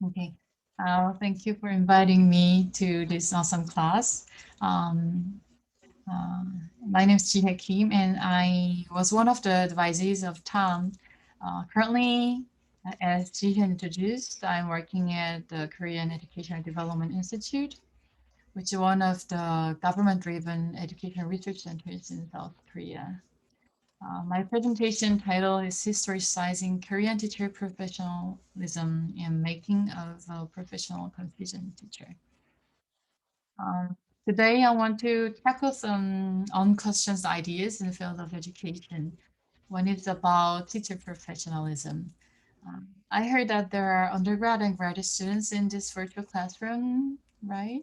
Okay. Thank you for inviting me to this awesome class. Um, my name is Ji-Hye Kim, and I was one of the advisees of Tom. Currently, as Ji-Hye introduced, I'm working at the Korean Educational Development Institute, which is one of the government-driven education research centers in South Korea. My presentation title is Historicizing Korean Teacher Professionalism and Making of a Professional Confucian Teacher. Um, Today, I want to tackle some unquestioned ideas in the field of education. One is about teacher professionalism. I heard that there are undergrad and graduate students in this virtual classroom, right?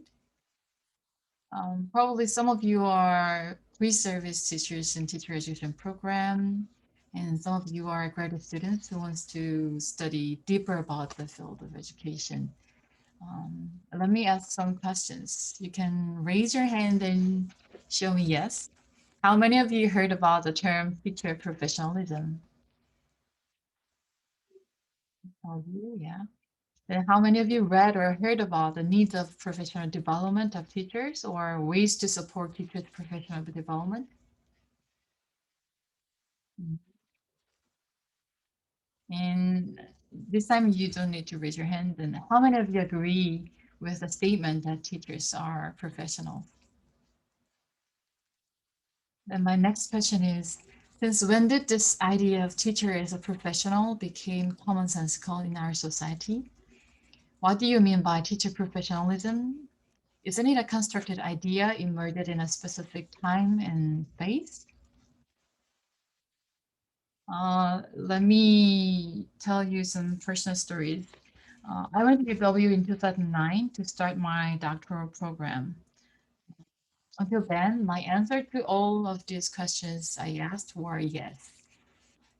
Probably some of you are pre-service teachers in teacher education program, and some of you are graduate students who wants to study deeper about the field of education. Let me ask some questions. You can raise your hand and show me yes. How many of you heard about the term teacher professionalism? All of you, yeah. Then how many of you read or heard about the needs of professional development of teachers or ways to support teachers' professional development? Mm. And this time you don't need to raise your hand. And how many of you agree with the statement that teachers are professionals? And my next question is, since when did this idea of teacher as a professional became commonsensical in our society? What do you mean by teacher professionalism? Isn't it a constructed idea emerged in a specific time and place? Let me tell you some personal stories. I went to UW in 2009 to start my doctoral program. Until then, my answer to all of these questions I asked were yes.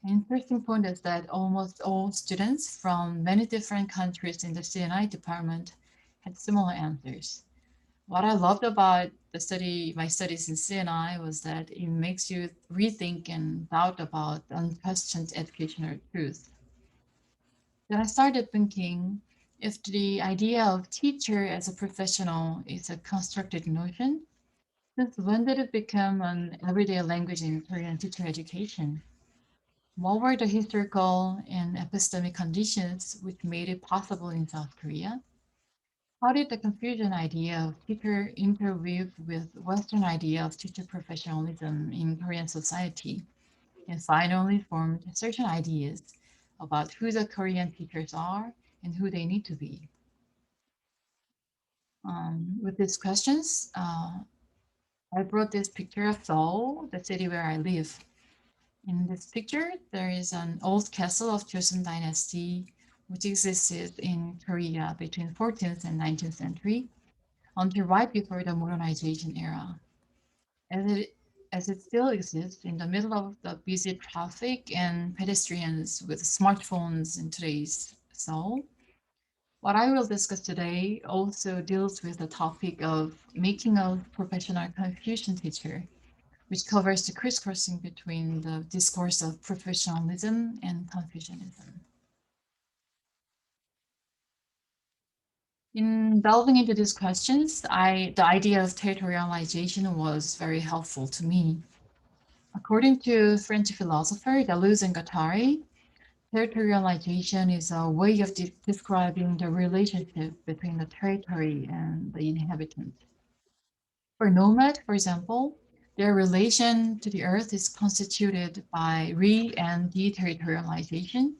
An interesting point is that almost all students from many different countries in the CNI department had similar answers. What I loved about my studies in CNI was that it makes you rethink and doubt about unquestioned educational truth. Then I started thinking, if the idea of teacher as a professional is a constructed notion, since when did it become an everyday language in Korean teacher education? What were the historical and epistemic conditions which made it possible in South Korea? How did the Confucian idea of teacher interweave with Western idea of teacher professionalism in Korean society, and finally formed certain ideas about who the Korean teachers are and who they need to be? With these questions, I brought this picture of Seoul, the city where I live. In this picture, there is an old castle of Joseon Dynasty, which existed in Korea between 14th and 19th century until right before the modernization era. As it, as it still exists in the middle of the busy traffic and pedestrians with smartphones in today's Seoul, what I will discuss today also deals with the topic of making a professional Confucian teacher, which covers the crisscrossing between the discourse of professionalism and Confucianism. In delving into these questions, the idea of territorialization was very helpful to me. According to French philosopher Deleuze and Guattari, territorialization is a way of describing the relationship between the territory and the inhabitant. For nomad, for example, their relation to the earth is constituted by and deterritorialization,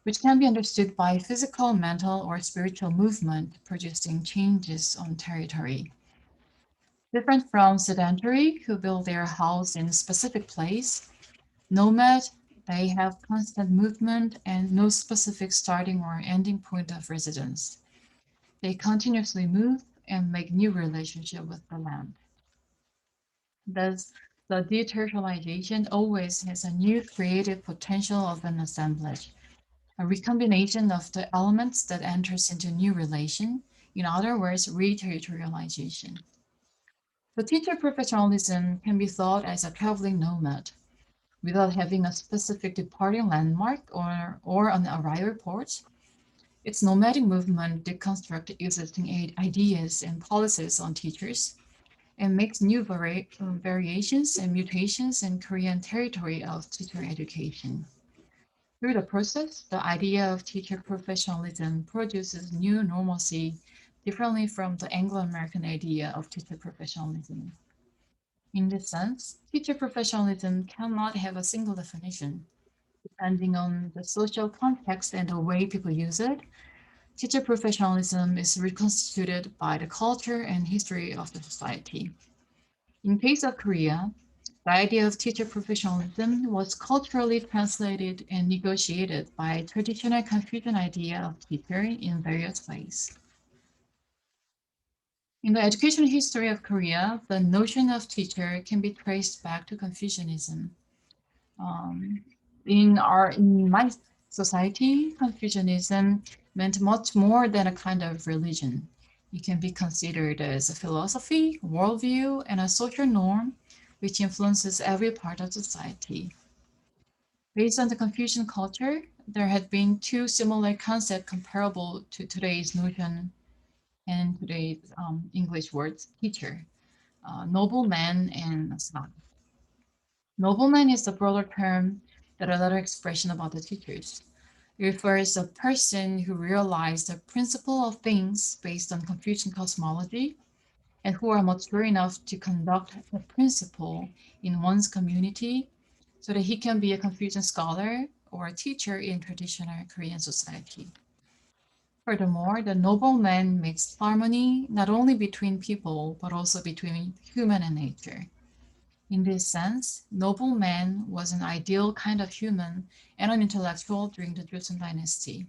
which can be understood by physical, mental, or spiritual movement producing changes on territory. Different from sedentary, who build their house in a specific place, nomad, they have constant movement and no specific starting or ending point of residence. They continuously move and make new relationship with the land. Thus, the deterritorialization always has a new creative potential of an assemblage, a recombination of the elements that enters into new relation, in other words, re-territorialization. The teacher professionalism can be thought as a traveling nomad, without having a specific departing landmark or an arrival port. Its nomadic movement deconstructs existing ideas and policies on teachers and makes new variations and mutations in Korean territory of teacher education. Through the process, the idea of teacher professionalism produces new normalcy differently from the Anglo-American idea of teacher professionalism. In this sense, teacher professionalism cannot have a single definition. Depending on the social context and the way people use it, teacher professionalism is reconstituted by the culture and history of the society. In case of Korea, the idea of teacher professionalism was culturally translated and negotiated by traditional Confucian idea of teacher in various ways. In the education history of Korea, the notion of teacher can be traced back to Confucianism. Um, in my society, Confucianism meant much more than a kind of religion. It can be considered as a philosophy, worldview, and a social norm which influences every part of society. Based on the Confucian culture, there had been two similar concepts comparable to today's notion and today's English words, teacher, nobleman and son. Nobleman is the broader term that another expression about the teachers. It refers to a person who realized the principle of things based on Confucian cosmology and who are mature enough to conduct the principle in one's community so that he can be a Confucian scholar or a teacher in traditional Korean society. Furthermore, the nobleman makes harmony not only between people, but also between human and nature. In this sense, nobleman was an ideal kind of human and an intellectual during the Joseon dynasty.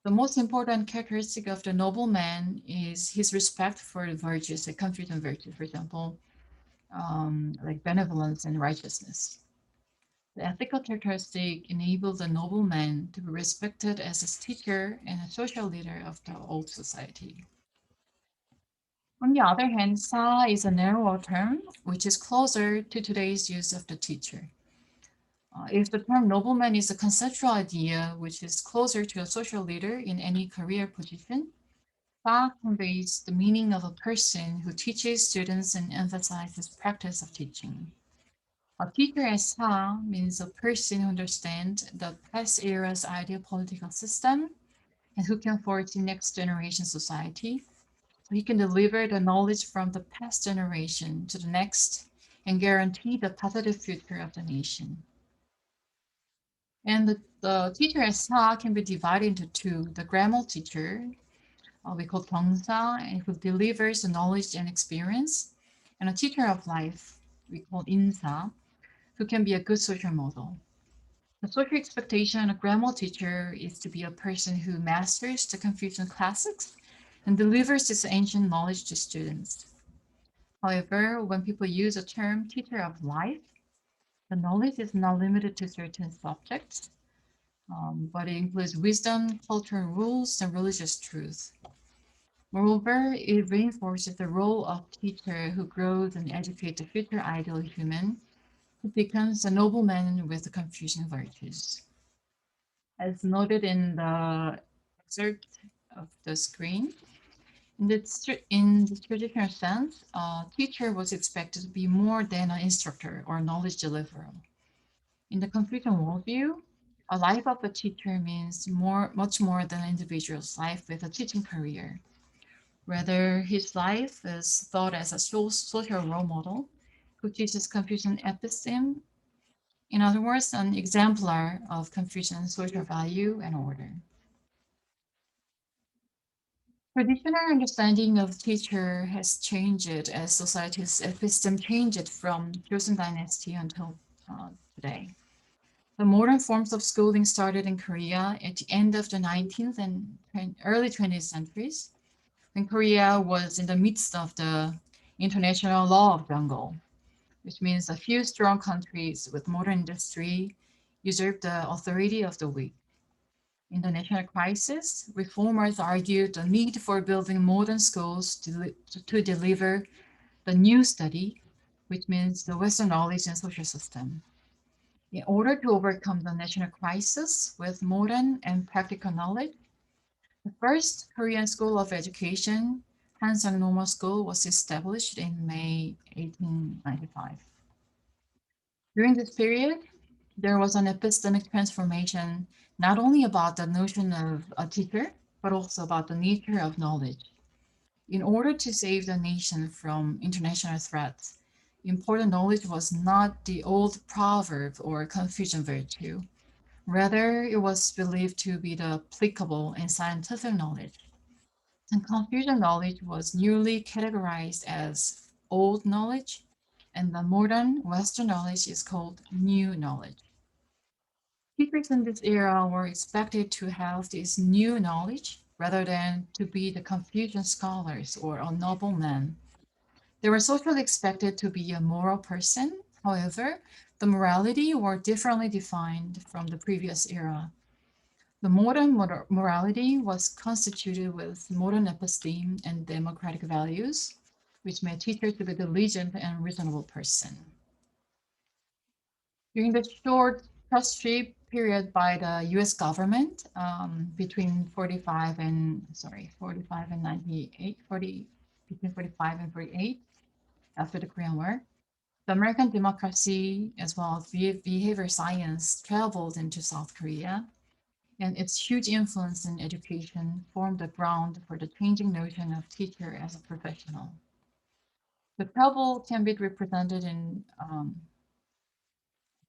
The most important characteristic of the nobleman is his respect for virtues, like Confucian virtues, for example, like benevolence and righteousness. The ethical characteristic enabled the nobleman to be respected as a teacher and a social leader of the old society. On the other hand, sa is a narrower term, which is closer to today's use of the teacher. If the term nobleman is a conceptual idea, which is closer to a social leader in any career position, sa conveys the meaning of a person who teaches students and emphasizes practice of teaching. A teacher as sa means a person who understands the past era's ideal political system and who can foresee next generation society. So he can deliver the knowledge from the past generation to the next and guarantee the positive future of the nation. And the teacher as sa can be divided into two: the grammar teacher, we call 경사, and who delivers the knowledge and experience, and a teacher of life, we call 인사, who can be a good social model. The social expectation of a grammar teacher is to be a person who masters the Confucian classics and delivers this ancient knowledge to students. However, when people use the term teacher of life, the knowledge is not limited to certain subjects, but it includes wisdom, cultural rules, and religious truth. Moreover, it reinforces the role of teacher who grows and educates the future ideal human who becomes a nobleman with the Confucian virtues. As noted in the excerpt of the screen, in the traditional sense, a teacher was expected to be more than an instructor or knowledge deliverer. In the Confucian worldview, a life of a teacher means much more than an individual's life with a teaching career. Rather, his life is thought as a social role model who teaches Confucian episteme, in other words, an exemplar of Confucian social value and order. Traditional understanding of teacher has changed as society's episteme changed from Joseon Dynasty until today. The modern forms of schooling started in Korea at the end of the 19th and early 20th centuries, when Korea was in the midst of the international law of jungle, which means a few strong countries with modern industry usurped the authority of the weak. In the national crisis, reformers argued the need for building modern schools to deliver the new study, which means the Western knowledge and social system. In order to overcome the national crisis with modern and practical knowledge, The first Korean School of Education, Hansan Normal School, was established in May 1895. During this period, there was an epistemic transformation, not only about the notion of a teacher, but also about the nature of knowledge. In order to save the nation from international threats, important knowledge was not the old proverb or Confucian virtue. Rather, it was believed to be the applicable and scientific knowledge. And Confucian knowledge was newly categorized as old knowledge, and the modern Western knowledge is called new knowledge. Teachers in this era were expected to have this new knowledge rather than to be the Confucian scholars or a nobleman. They were socially expected to be a moral person. However, the morality were differently defined from the previous era. The modern morality was constituted with modern episteme and democratic values, which made teachers to be diligent and reasonable person. During the short trustship period by the U.S. government between 45 and 98, between 45 and 48, after the Korean War, the American democracy as well as behavior science traveled into South Korea, and its huge influence in education formed the ground for the changing notion of teacher as a professional. The travel can be represented in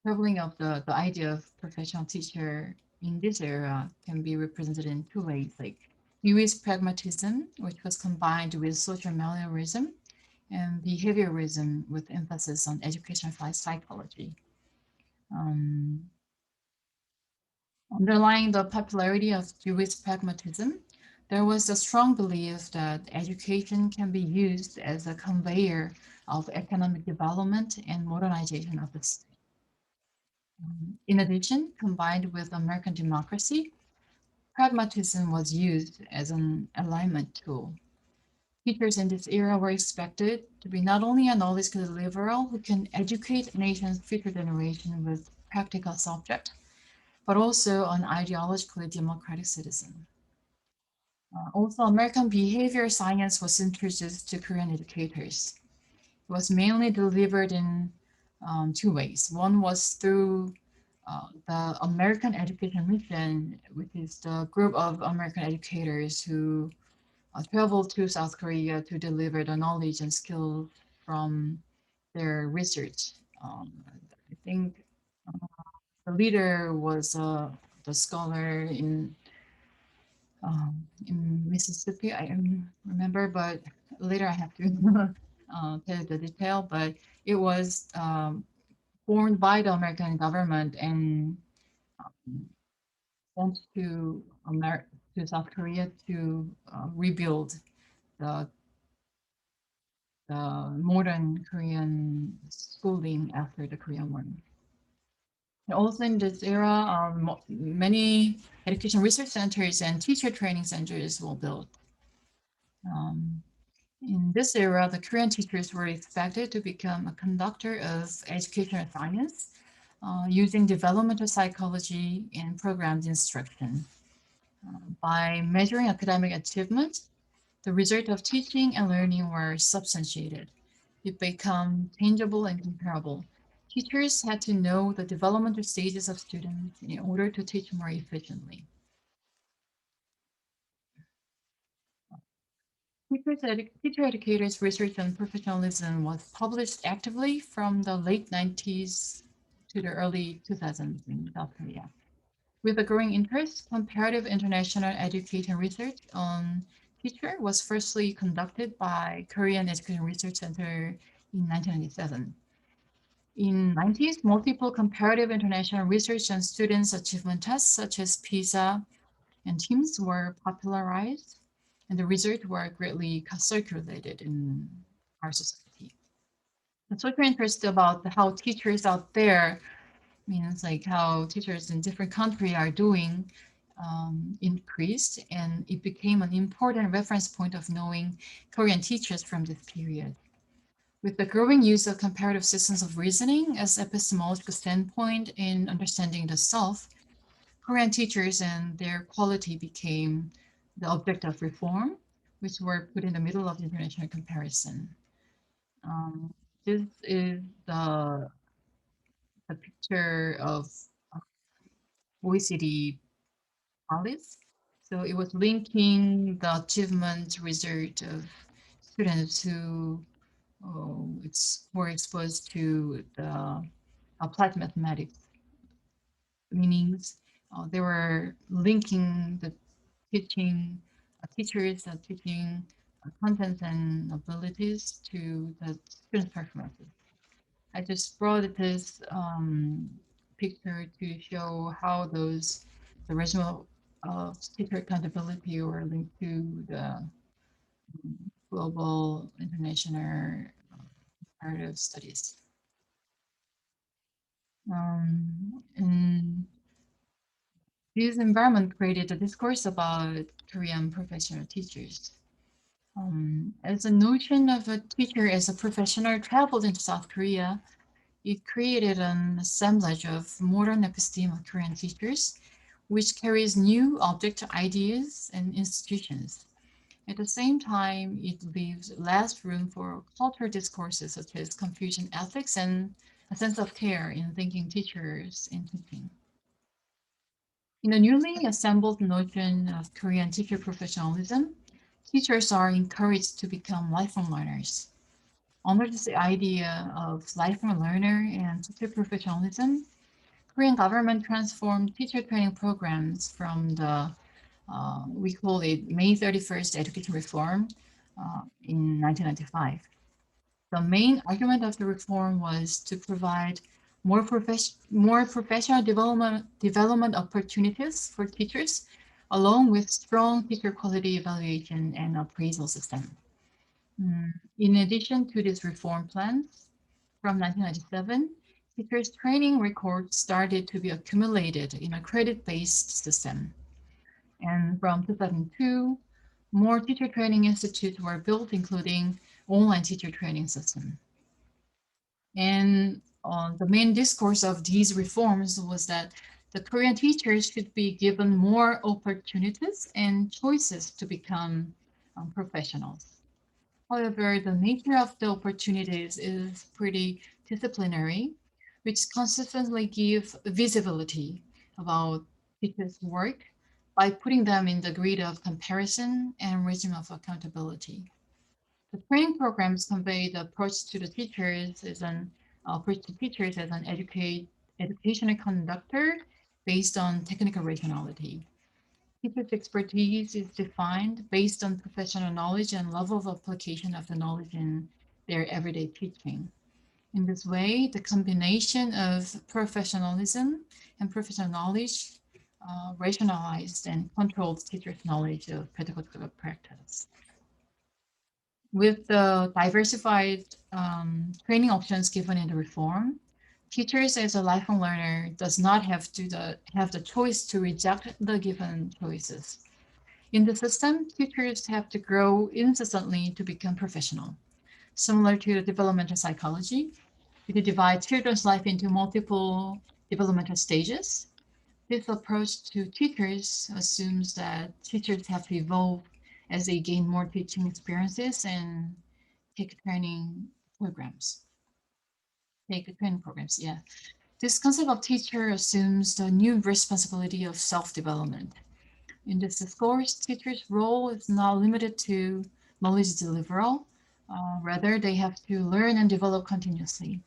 traveling of the idea of professional teacher in this era can be represented in two ways, like Dewey's pragmatism, which was combined with social meliorism, and behaviorism with emphasis on educational psychology. Um, Underlying the popularity of Jewish pragmatism, there was a strong belief that education can be used as a conveyor of economic development and modernization of the state. In addition, combined with American democracy, pragmatism was used as an alignment tool. Teachers in this era were expected to be not only a knowledge deliverer who can educate a nation's future generation with practical subject, but also an ideologically democratic citizen. Also, American behavior science was introduced to Korean educators. It was mainly delivered in two ways. One was through the American Education Mission, which is the group of American educators who traveled to South Korea to deliver the knowledge and skills from their research. I think the leader was the scholar in Mississippi. I remember, but later I have to tell you the detail. But it was formed by the American government and sent to to South Korea to rebuild the modern Korean schooling after the Korean War. And also in this era, many education research centers and teacher training centers were built. In this era, the Korean teachers were expected to become a conductor of educational science using developmental psychology and programmed instruction. By measuring academic achievement, the result of teaching and learning were substantiated. It became tangible and comparable. Teachers had to know the developmental stages of students in order to teach more efficiently. Teacher educators' research on professionalism was published actively from the late 90s to the early 2000s in South Korea. With a growing interest, comparative international education research on teacher was firstly conducted by Korean Education Research Center in 1997. In 90s, multiple comparative international research on students' achievement tests such as PISA and TIMSS were popularized, and the results were greatly circulated in our society. The social interest about how teachers out there means like how teachers in different countries are doing increased, and it became an important reference point of knowing Korean teachers from this period. With the growing use of comparative systems of reasoning as epistemological standpoint in understanding the self, Korean teachers and their quality became the object of reform, which were put in the middle of the international comparison. Um, this is the picture of OECD policy. So it was linking the achievement result of students who were exposed to the applied mathematics meanings. They were linking the teachers teaching contents and abilities to the students' performances. I just brought this picture to show how the regional teacher accountability were linked to the global international comparative studies. And this environment created a discourse about Korean professional teachers. As the notion of a teacher as a professional traveled into South Korea, it created an assemblage of modern episteme of Korean teachers, which carries new object ideas and institutions. At the same time, it leaves less room for cultural discourses such as Confucian ethics and a sense of care in thinking teachers in teaching. In the newly assembled notion of Korean teacher professionalism, teachers are encouraged to become lifelong learners. Under this idea of lifelong learner and teacher professionalism, Korean government transformed teacher training programs from the we call it May 31st Education Reform in 1995. The main argument of the reform was to provide more professional development opportunities for teachers, along with strong teacher quality evaluation and appraisal system. In addition to these reform plans, from 1997, teachers' training records started to be accumulated in a credit-based system. And from 2002, more teacher training institutes were built, including online teacher training system. And the main discourse of these reforms was that the Korean teachers should be given more opportunities and choices to become professionals. However, the nature of the opportunities is pretty disciplinary, which consistently give visibility about teachers' work by putting them in the grid of comparison and regime of accountability. The training programs convey the approach to the teachers as an educational conductor based on technical rationality. Teachers' expertise is defined based on professional knowledge and level of application of the knowledge in their everyday teaching. In this way, the combination of professionalism and professional knowledge rationalized and controlled teachers' knowledge of pedagogical practice. With the diversified training options given in the reform, teachers as a lifelong learner does not have the choice to reject the given choices. In the system, teachers have to grow incessantly to become professional. Similar to the developmental psychology, it divides children's life into multiple developmental stages. This approach to teachers assumes that teachers have to evolve as they gain more teaching experiences and take training programs. Yeah. This concept of teacher assumes the new responsibility of self-development. In this discourse, teachers' role is not limited to knowledge delivery. Rather, they have to learn and develop continuously.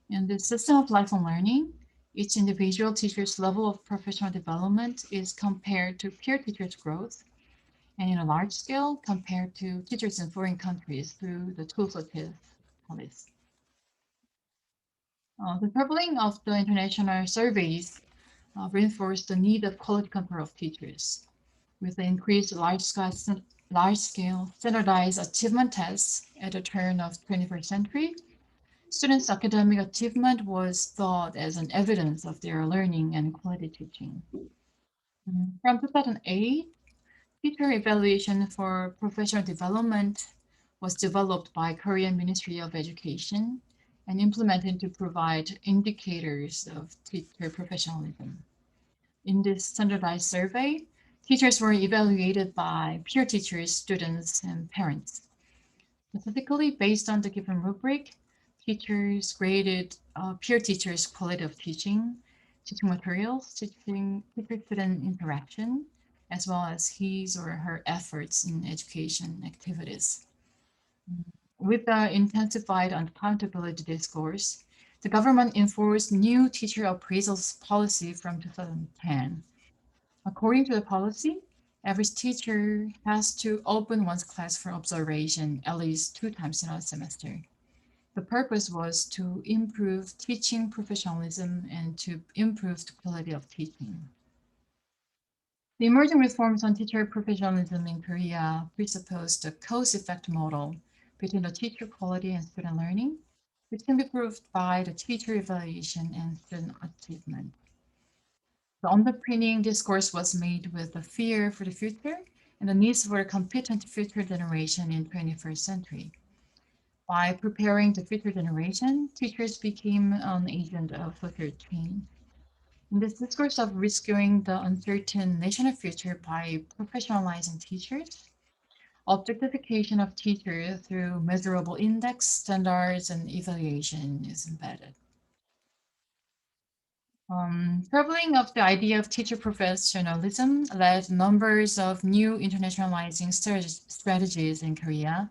In the system of lifelong learning, each individual teacher's level of professional development is compared to peer teachers' growth, and in a large scale, compared to teachers in foreign countries through the tools such as police. The doubling of the international surveys reinforced the need of quality control of teachers. With the increased large-scale standardized achievement tests at the turn of 21st century, students' academic achievement was thought as an evidence of their learning and quality teaching. From 2008, teacher evaluation for professional development was developed by Korean Ministry of Education and implemented to provide indicators of teacher professionalism. In this standardized survey, Teachers were evaluated by peer teachers, students, and parents. Specifically, based on the given rubric, teachers graded peer teachers' quality of teaching, teaching materials, teacher-student interaction, as well as his or her efforts in education activities. With the intensified accountability discourse, the government enforced new teacher appraisals policy from 2010. According to the policy, every teacher has to open one's class for observation at least 2 times in a semester. The purpose was to improve teaching professionalism and to improve the quality of teaching. The emerging reforms on teacher professionalism in Korea presupposed a cause-effect model between the teacher quality and student learning, which can be proved by the teacher evaluation and student achievement. The underpinning discourse was made with the fear for the future and the needs for a competent future generation in 21st century. By preparing the future generation, teachers became an agent of social change. In this discourse of rescuing the uncertain national future by professionalizing teachers, objectification of teachers through measurable index, standards, and evaluation is embedded. Traveling of the idea of teacher professionalism led numbers of new internationalizing strategies in Korea,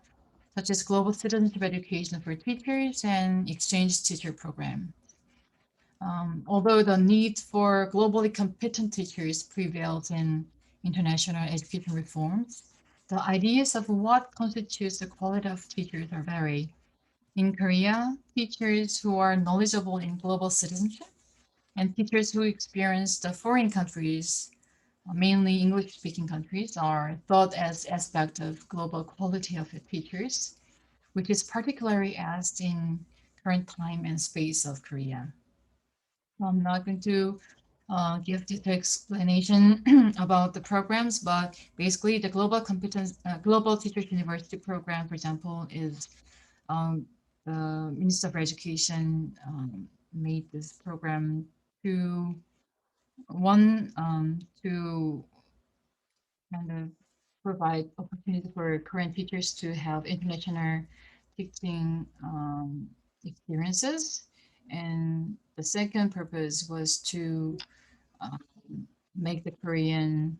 such as global citizenship education for teachers and exchange teacher program. Although the need for globally competent teachers prevails in international education reforms, the ideas of what constitutes the quality of teachers are varied. In Korea, teachers who are knowledgeable in global citizenship and teachers who experience the foreign countries, mainly English-speaking countries, are thought as aspect of global quality of the teachers, which is particularly asked in current time and space of Korea. I'm not going to give the explanation about the programs, but basically the Global Teachers University program, for example, is the Minister of Education made this program to to kind of provide opportunity for Korean teachers to have international teaching experiences. And the second purpose was to um, make the Korean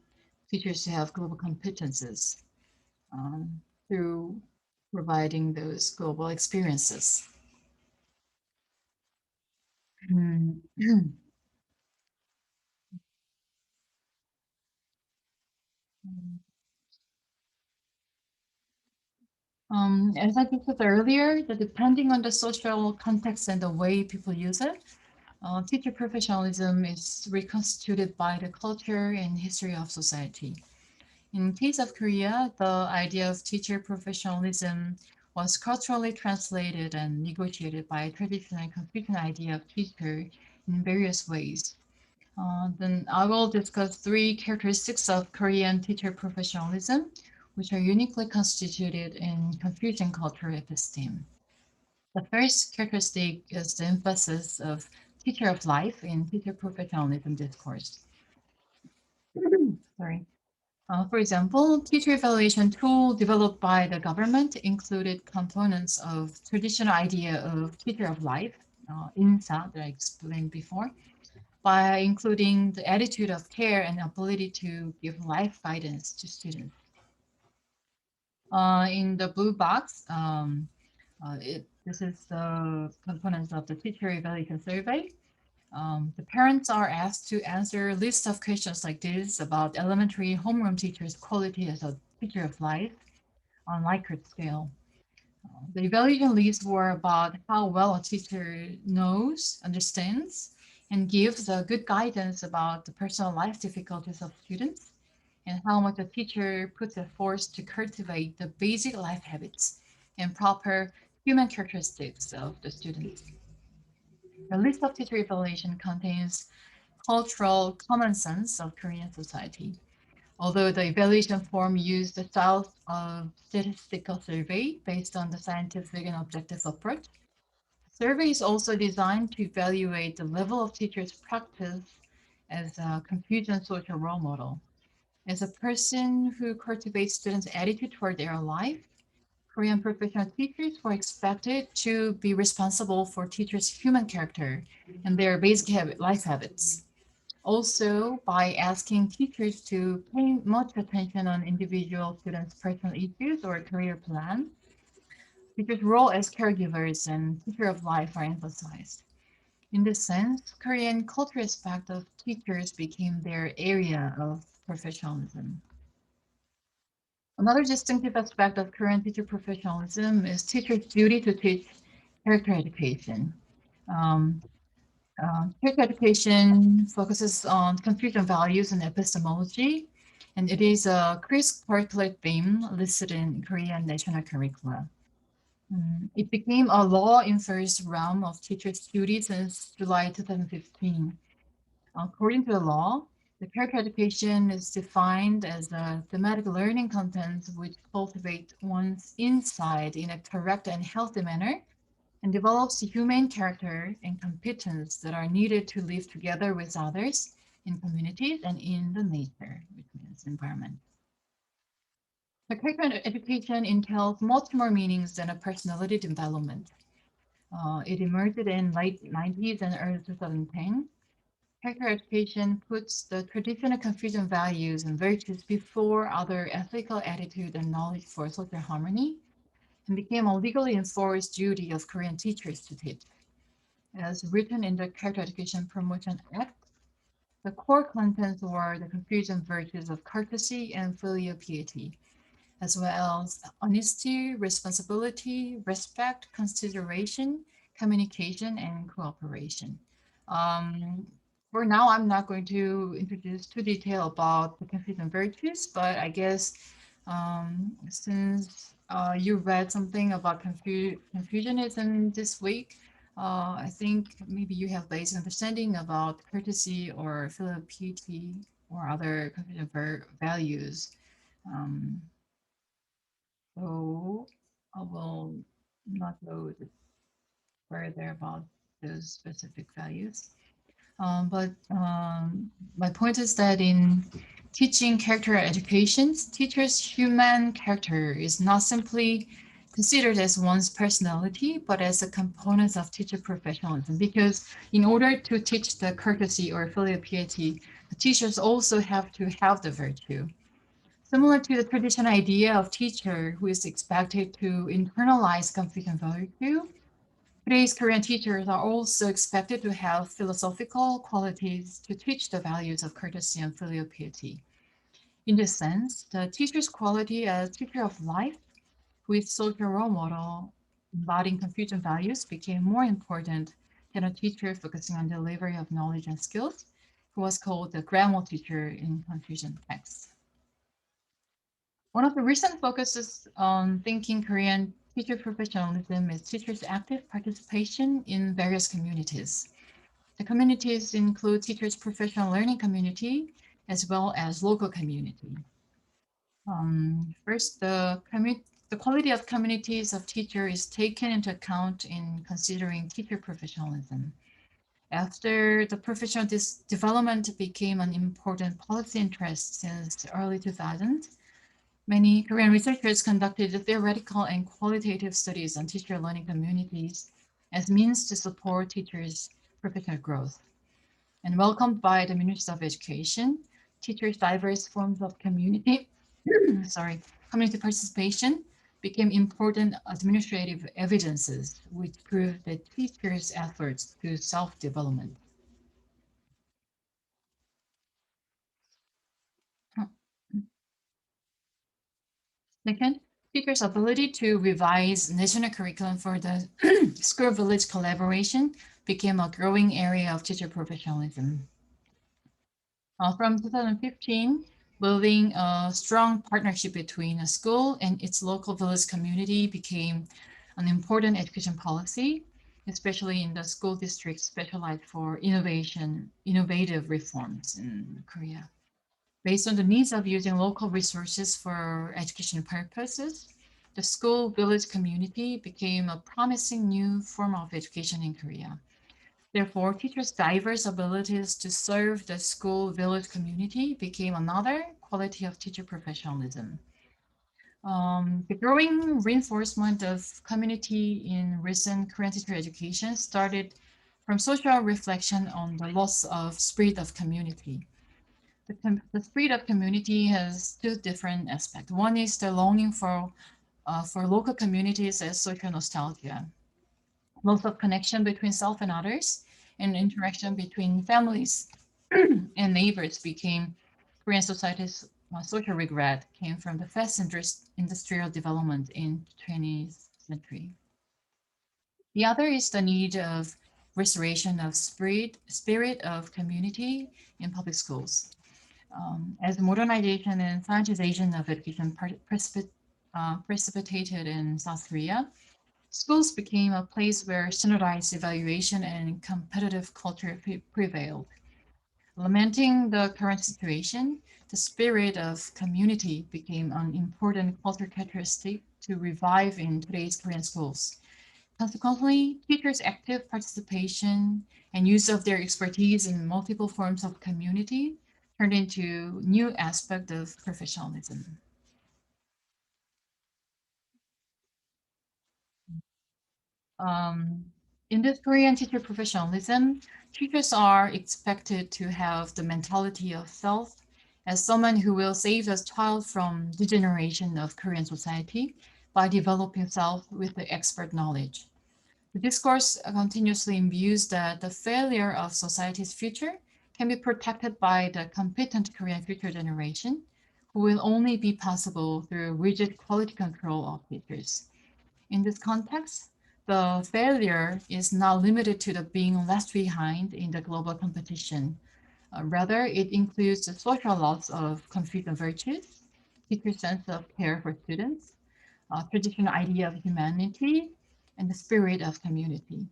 teachers to have global competences through providing those global experiences. Mm. As I discussed earlier, that depending on the social context and the way people use it, teacher professionalism is reconstituted by the culture and history of society. In case of Korea, the idea of teacher professionalism was culturally translated and negotiated by a traditional Confucian idea of teacher in various ways. Then I will discuss 3 characteristics of Korean teacher professionalism, which are uniquely constituted in Confucian cultural episteme. The first characteristic is the emphasis of teacher of life in teacher professionalism discourse. Sorry. For example, teacher evaluation tool developed by the government included components of traditional idea of teacher of life, INSA that I explained before, by including the attitude of care and ability to give life guidance to students. In the blue box, this is the components of the teacher evaluation survey. The parents are asked to answer a list of questions like this about elementary homeroom teachers' quality as a teacher of life on Likert scale. The evaluation lists were about how well a teacher knows, understands, and gives good guidance about the personal life difficulties of students, and how much a teacher puts effort to cultivate the basic life habits and proper human characteristics of the students. The list of teacher evaluation contains cultural common sense of Korean society. Although the evaluation form used the style of statistical survey based on the scientific and objective approach, the survey is also designed to evaluate the level of teachers' practice as a Confucian social role model. As a person who cultivates students' attitude toward their life, Korean professional teachers were expected to be responsible for teachers' human character and their basic life habits. Also, by asking teachers to pay much attention on individual students' personal issues or career plan, teachers' role as caregivers and teacher of life are emphasized. In this sense, Korean cultural aspect of teachers became their area of professionalism. Another distinctive aspect of Korean teacher professionalism is teachers' duty to teach character education. Um, Character education focuses on Confucian values and epistemology, and it is a curricular theme listed in Korean national curricula. It became a law-enforced realm of teachers' duties since July 2015. According to the law, the character education is defined as a thematic learning content which cultivate one's insight in a correct and healthy manner and develops the humane character and competence that are needed to live together with others in communities and in the nature, which means environment. The character education entails much more meanings than a personality development. It emerged in late 90s and early 2010. Character education puts the traditional Confucian values and virtues before other ethical attitude and knowledge for social harmony and became a legally enforced duty of Korean teachers to teach. As written in the Character Education Promotion Act, the core contents were the Confucian virtues of courtesy and filial piety, as well as honesty, responsibility, respect, consideration, communication, and cooperation. Um, for now, I'm not going to introduce too detail about the Confucian virtues, but I guess since you read something about Confucianism this week, I think maybe you have basic understanding about courtesy or filial piety or other Confucian values. Um, so I will not go further about those specific values. But my point is that in teaching character educations, teachers' human character is not simply considered as one's personality, but as a component of teacher professionalism. Because in order to teach the courtesy or filial piety, the teachers also have to have the virtue. Similar to the traditional idea of teacher who is expected to internalize Confucian virtue, today's Korean teachers are also expected to have philosophical qualities to teach the values of courtesy and filial piety. In this sense, the teacher's quality as teacher of life with social role model embodying Confucian values became more important than a teacher focusing on delivery of knowledge and skills, who was called the grammar teacher in Confucian texts. One of the recent focuses on thinking Korean teacher professionalism is teachers' active participation in various communities. The communities include teachers' professional learning community as well as local community. First, the quality of communities of teachers is taken into account in considering teacher professionalism. After the professional development became an important policy interest since the early 2000s, many Korean researchers conducted theoretical and qualitative studies on teacher learning communities as means to support teachers' professional growth. And welcomed by the Ministry of Education, teachers' diverse forms of community, community participation became important administrative evidences which proved the teachers' efforts to self-development. Second, teachers' ability to revise national curriculum for the school-village collaboration became a growing area of teacher professionalism. From 2015, building a strong partnership between a school and its local village community became an important education policy, especially in the school districts specialized for innovative reforms in Korea. Based on the needs of using local resources for education purposes, the school village community became a promising new form of education in Korea. Therefore, teachers' diverse abilities to serve the school village community became another quality of teacher professionalism. The growing reinforcement of community in recent Korean teacher education started from social reflection on the loss of spirit of community. The spirit of community has two different aspects. One is the longing for local communities as social nostalgia, loss of connection between self and others, and interaction between families and neighbors became Korean society's social regret came from the fast industrial development in 20th century. The other is the need of restoration of spirit of community in public schools. As modernization and scientization of education precipitated in South Korea, schools became a place where standardized evaluation and competitive culture prevailed. Lamenting the current situation, the spirit of community became an important cultural characteristic to revive in today's Korean schools. Consequently, teachers' active participation and use of their expertise in multiple forms of community turned into new aspect of professionalism. Um, in this Korean teacher professionalism, teachers are expected to have the mentality of self as someone who will save the child from degeneration of Korean society by developing self with the expert knowledge. The discourse continuously imbues that the failure of society's future can be protected by the competent Korean future generation, who will only be possible through rigid quality control of teachers. In this context, the failure is not limited to the being left behind in the global competition. Rather, it includes the social loss of Confucian virtues, teacher sense of care for students, traditional idea of humanity, and the spirit of community.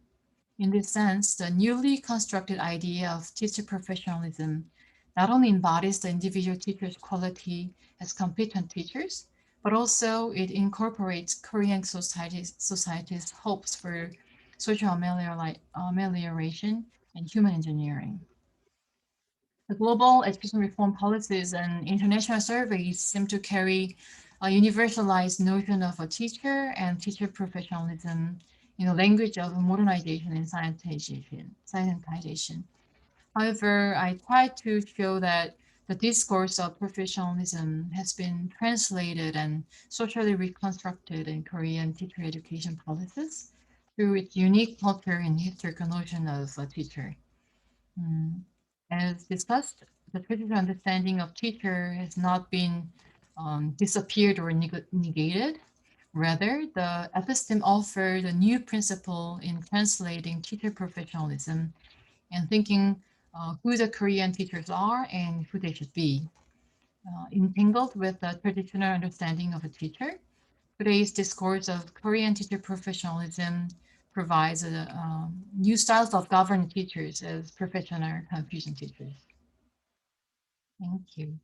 In this sense, the newly constructed idea of teacher professionalism not only embodies the individual teacher's quality as competent teachers, but also it incorporates Korean society's hopes for social amelioration and human engineering. The global education reform policies and international surveys seem to carry a universalized notion of a teacher and teacher professionalism in the language of modernization and scientization. However, I try to show that the discourse of professionalism has been translated and socially reconstructed in Korean teacher education policies through its unique culture and historical notion of a teacher. Mm. As discussed, the traditional understanding of teacher has not been disappeared or negated. Rather, the episteme offered a new principle in translating teacher professionalism and thinking who the Korean teachers are and who they should be. Entangled with the traditional understanding of a teacher, today's discourse of Korean teacher professionalism provides new styles of governing teachers as professional Confucian teachers. Thank you.